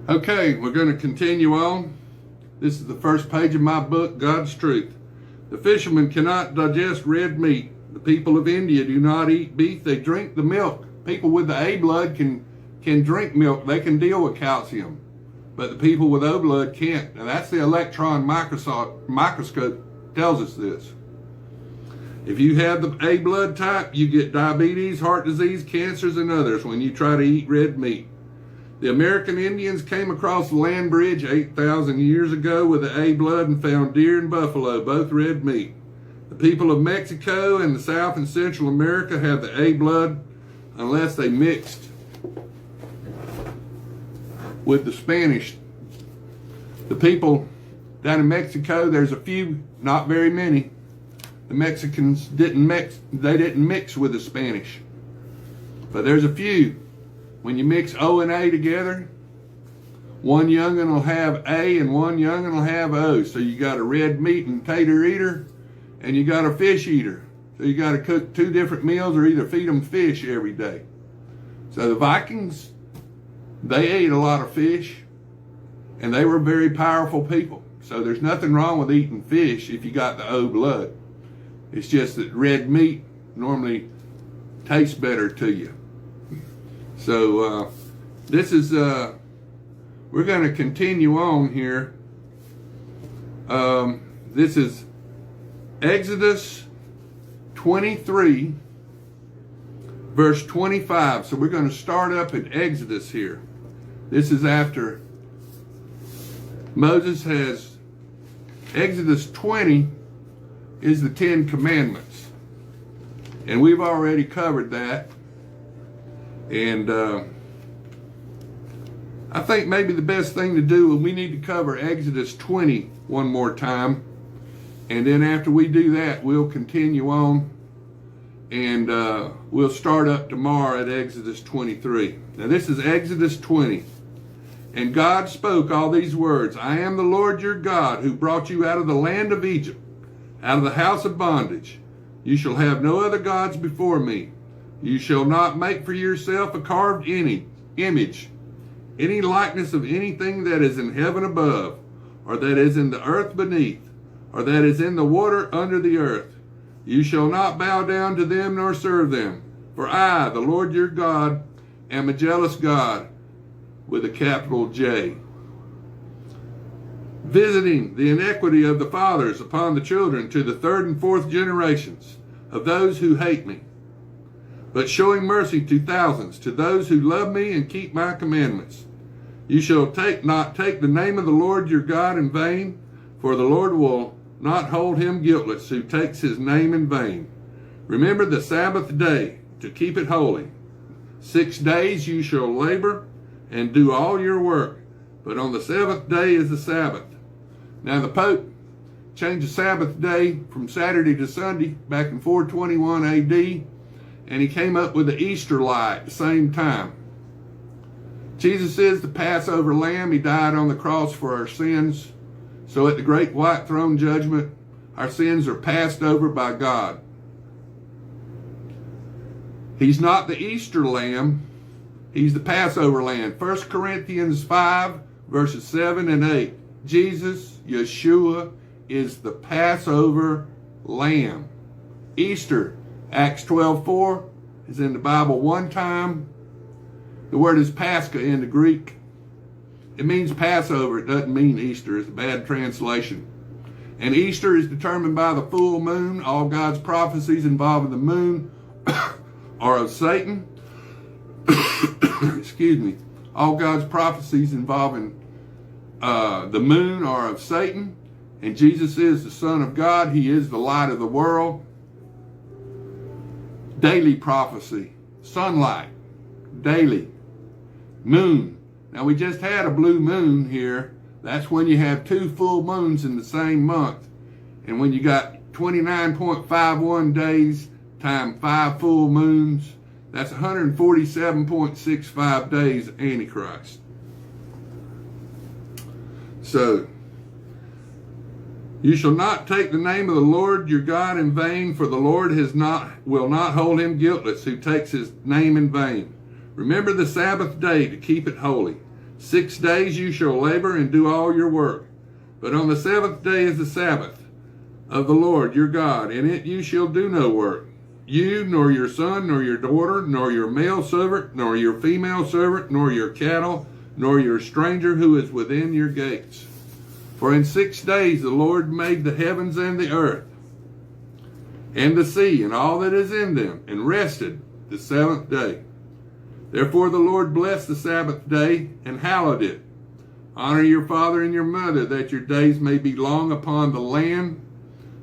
Okay, we're going to continue on. This is the first page of my book, God's Truth. The fishermen cannot digest red meat. The people of India do not eat beef. They drink the milk. People with the A blood can drink milk. They can deal with calcium. But the people with O blood can't. And that's the electron microscope tells us this. If you have the A blood type, you get diabetes, heart disease, cancers, and others when you try to eat red meat. The American Indians came across the land bridge 8,000 years ago with the A blood and found deer and buffalo, both red meat. The people of Mexico and the South and Central America have the A blood unless they mixed with the Spanish. The people down in Mexico, there's a few, not very many. The Mexicans didn't mix with the Spanish. But there's a few. When you mix O and A together, one young'un will have A and one young'un will have O. So you got a red meat and tater eater, and you got a fish eater. So you got to cook two different meals or either feed them fish every day. So the Vikings, they ate a lot of fish, and they were very powerful people. So there's nothing wrong with eating fish if you got the O blood. It's just that red meat normally tastes better to you. So this is, we're going to continue on here. This is Exodus 23, verse 25. So we're going to start up at Exodus here. This is after Moses has, Exodus 20 is the 10 Commandments. And we've already covered that. And I think maybe the best thing to do is we need to cover Exodus 20 one more time. And then after we do that, we'll continue on. And we'll start up tomorrow at Exodus 23. Now this is Exodus 20. And God spoke all these words. I am the Lord your God who brought you out of the land of Egypt, out of the house of bondage. You shall have no other gods before me. You shall not make for yourself a carved image, any likeness of anything that is in heaven above, or that is in the earth beneath, or that is in the water under the earth. You shall not bow down to them nor serve them. For I, the Lord your God, am a jealous God, with a capital J, visiting the iniquity of the fathers upon the children to the third and fourth generations of those who hate me, but showing mercy to thousands, to those who love me and keep my commandments. You shall not take the name of the Lord your God in vain, for the Lord will not hold him guiltless who takes his name in vain. Remember the Sabbath day to keep it holy. 6 days you shall labor and do all your work, but on the seventh day is the Sabbath. Now the Pope changed the Sabbath day from Saturday to Sunday back in 421 AD, and he came up with the Easter lie at the same time. Jesus is the Passover lamb. He died on the cross for our sins. So at the great white throne judgment, our sins are passed over by God. He's not the Easter lamb. He's the Passover lamb. 1 Corinthians 5, verses 7 and 8. Jesus, Yeshua, is the Passover lamb. Easter, Acts 12:4, is in the Bible one time. The word is Pascha in the Greek. It means Passover. It doesn't mean Easter. It's a bad translation. And Easter is determined by the full moon. All God's prophecies involving the moon are of Satan. Excuse me. All God's prophecies involving the moon are of Satan. And Jesus is the Son of God. He is the light of the world. Daily prophecy. Sunlight. Daily. Moon. Now we just had a blue moon here. That's when you have 2 full moons in the same month. And when you got 29.51 days times 5 full moons, that's 147.65 days of Antichrist. So, you shall not take the name of the Lord your God in vain, for the Lord will not hold him guiltless who takes his name in vain. Remember the Sabbath day to keep it holy. 6 days you shall labor and do all your work. But on the seventh day is the Sabbath of the Lord your God. In it you shall do no work. You, nor your son, nor your daughter, nor your male servant, nor your female servant, nor your cattle, nor your stranger who is within your gates. For in 6 days the Lord made the heavens and the earth, and the sea, and all that is in them, and rested the seventh day. Therefore the Lord blessed the Sabbath day, and hallowed it. Honor your father and your mother, that your days may be long upon the land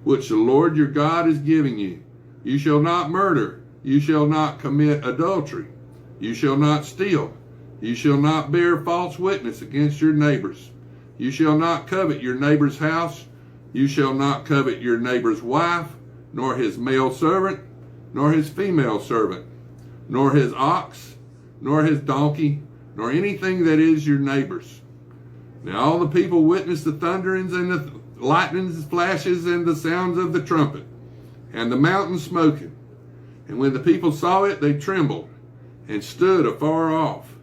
which the Lord your God is giving you. You shall not murder. You shall not commit adultery. You shall not steal. You shall not bear false witness against your neighbors. You shall not covet your neighbor's house. You shall not covet your neighbor's wife, nor his male servant, nor his female servant, nor his ox, nor his donkey, nor anything that is your neighbor's. Now all the people witnessed the thunderings and the lightnings, flashes, and the sounds of the trumpet, and the mountain smoking. And when the people saw it, they trembled, and stood afar off.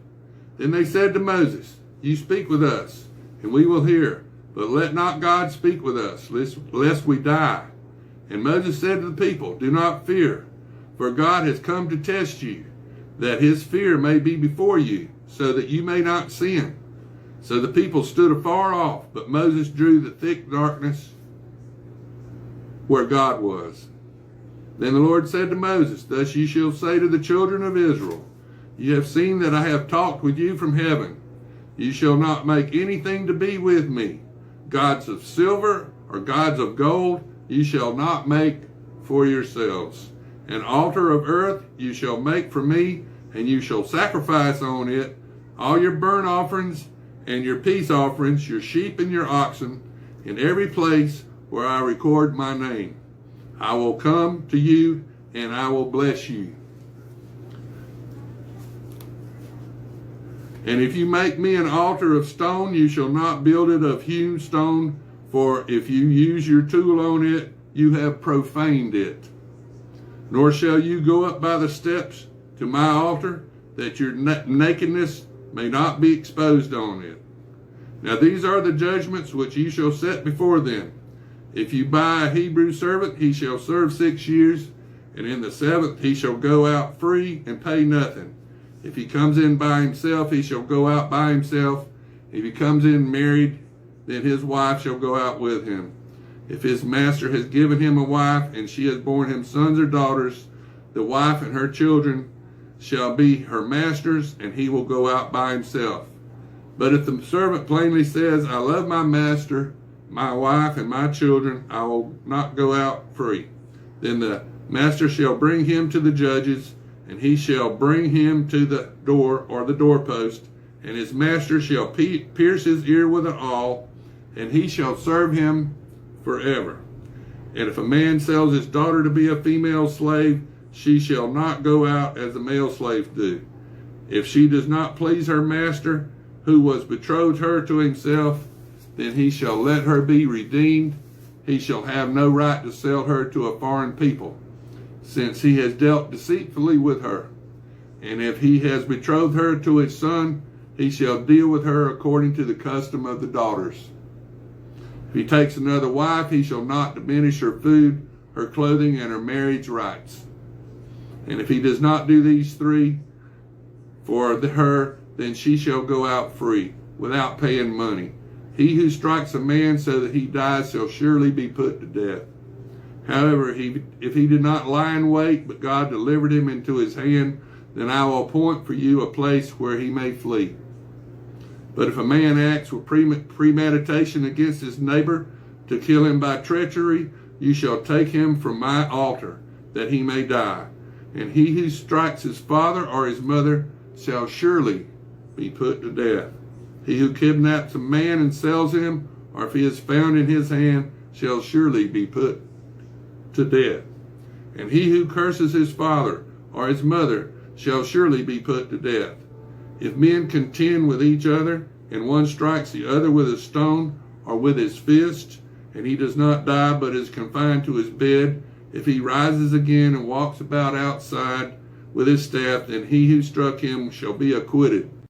Then they said to Moses, You speak with us, and we will hear, but let not God speak with us, lest we die. And Moses said to the people, Do not fear, for God has come to test you, that his fear may be before you, so that you may not sin. So the people stood afar off, but Moses drew the thick darkness where God was. Then the Lord said to Moses, Thus you shall say to the children of Israel, You have seen that I have talked with you from heaven. You shall not make anything to be with me. Gods of silver or gods of gold you shall not make for yourselves. An altar of earth you shall make for me, and you shall sacrifice on it all your burnt offerings and your peace offerings, your sheep and your oxen, in every place where I record my name. I will come to you, and I will bless you. And if you make me an altar of stone, you shall not build it of hewn stone, for if you use your tool on it, you have profaned it. Nor shall you go up by the steps to my altar, that your nakedness may not be exposed on it. Now these are the judgments which you shall set before them. If you buy a Hebrew servant, he shall serve 6 years, and in the 7th he shall go out free and pay nothing. If he comes in by himself, he shall go out by himself. If he comes in married, then his wife shall go out with him. If his master has given him a wife, and she has borne him sons or daughters, the wife and her children shall be her master's, and he will go out by himself. But if the servant plainly says, I love my master, my wife, and my children, I will not go out free, then the master shall bring him to the judges, and he shall bring him to the door or the doorpost, and his master shall pierce his ear with an awl, and he shall serve him forever. And if a man sells his daughter to be a female slave, she shall not go out as the male slaves do. If she does not please her master, who was betrothed her to himself, then he shall let her be redeemed. He shall have no right to sell her to a foreign people, since he has dealt deceitfully with her. And if he has betrothed her to his son, he shall deal with her according to the custom of the daughters. If he takes another wife, he shall not diminish her food, her clothing, and her marriage rights. And if he does not do these three for her, then she shall go out free, without paying money. He who strikes a man so that he dies shall surely be put to death. However, if he did not lie in wait, but God delivered him into his hand, then I will appoint for you a place where he may flee. But if a man acts with premeditation against his neighbor to kill him by treachery, you shall take him from my altar, that he may die. And he who strikes his father or his mother shall surely be put to death. He who kidnaps a man and sells him, or if he is found in his hand, shall surely be put to death. And he who curses his father or his mother shall surely be put to death. If men contend with each other, and one strikes the other with a stone or with his fist, and he does not die but is confined to his bed, if he rises again and walks about outside with his staff, then he who struck him shall be acquitted.